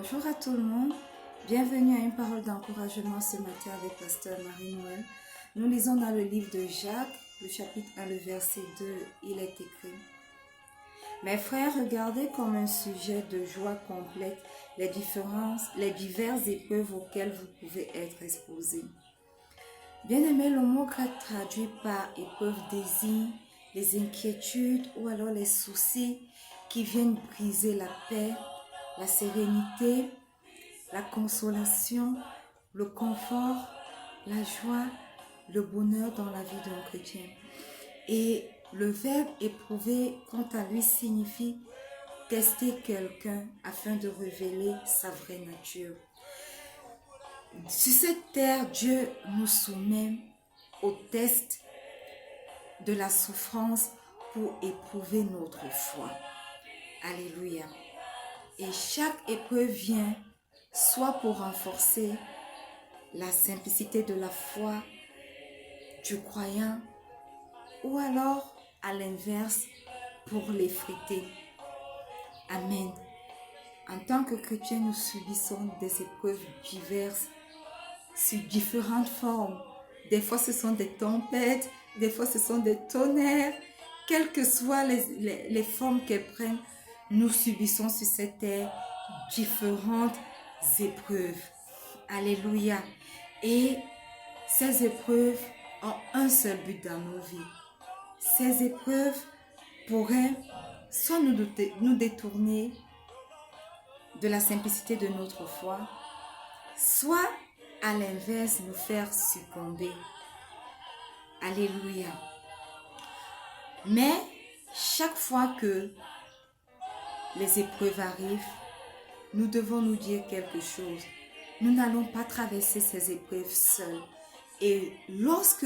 Bonjour à tout le monde, bienvenue à une parole d'encouragement ce matin avec Pasteur Marie-Noël. Nous lisons dans le livre de Jacques, le chapitre 1, le verset 2, il est écrit: Mes frères, regardez comme un sujet de joie complète les diverses épreuves auxquelles vous pouvez être exposés. Bien-aimé, le mot grec traduit par épreuve désigne les inquiétudes ou alors les soucis qui viennent briser la paix, la sérénité, la consolation, le confort, la joie, le bonheur dans la vie d'un chrétien. Et le verbe éprouver, quant à lui, signifie tester quelqu'un afin de révéler sa vraie nature. Sur cette terre, Dieu nous soumet au test de la souffrance pour éprouver notre foi. Alléluia. Et chaque épreuve vient soit pour renforcer la simplicité de la foi du croyant, ou alors, à l'inverse, pour l'effriter. Amen. En tant que chrétiens, nous subissons des épreuves diverses, sous différentes formes. Des fois, ce sont des tempêtes, des fois, ce sont des tonnerres. Quelles que soient les formes qu'elles prennent, nous subissons sur cette terre différentes épreuves. Alléluia. Et ces épreuves ont un seul but dans nos vies. Ces épreuves pourraient soit nous détourner de la simplicité de notre foi, soit à l'inverse nous faire succomber. Alléluia. Mais chaque fois que les épreuves arrivent, nous devons nous dire quelque chose. Nous n'allons pas traverser ces épreuves seuls. Et lorsque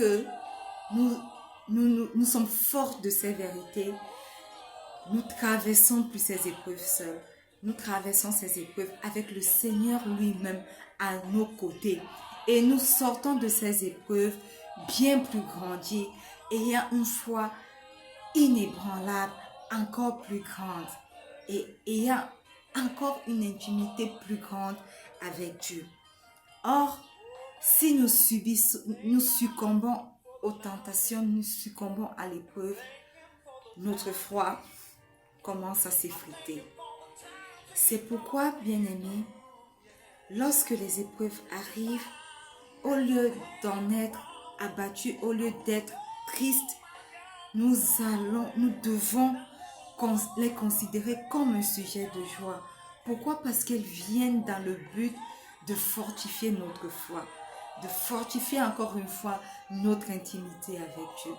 nous sommes forts de ces vérités, nous traversons plus ces épreuves seuls. Nous traversons ces épreuves avec le Seigneur lui-même à nos côtés. Et nous sortons de ces épreuves bien plus grandis, ayant une foi inébranlable, encore plus grande, et ayant encore une intimité plus grande avec Dieu. Or, si nous succombons aux tentations, nous succombons à l'épreuve, notre foi commence à s'effriter. C'est pourquoi, bien-aimés, lorsque les épreuves arrivent, au lieu d'en être abattus, au lieu d'être tristes, nous devons les considérer comme un sujet de joie. Pourquoi? Parce qu'elles viennent dans le but de fortifier notre foi, de fortifier encore une fois notre intimité avec Dieu.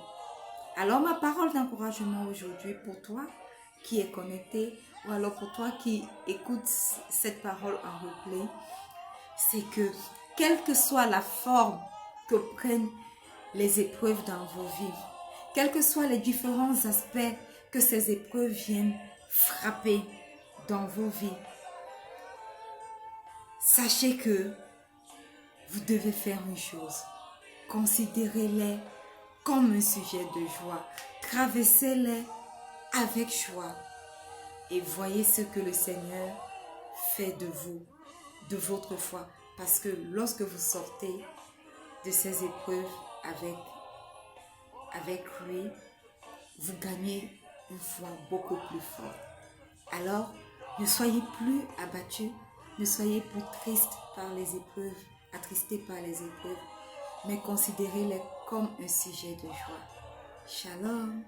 Alors ma parole d'encouragement aujourd'hui pour toi qui est connecté, ou alors pour toi qui écoute cette parole en replay, c'est que quelle que soit la forme que prennent les épreuves dans vos vies, quels que soient les différents aspects que ces épreuves viennent frapper dans vos vies, sachez que vous devez faire une chose. Considérez-les comme un sujet de joie. Traversez-les avec joie. Et voyez ce que le Seigneur fait de vous, de votre foi. Parce que lorsque vous sortez de ces épreuves avec lui, vous gagnez une foi beaucoup plus forte. Alors, ne soyez plus abattus, ne soyez plus tristes par les épreuves, attristés par les épreuves, mais considérez-les comme un sujet de joie. Shalom.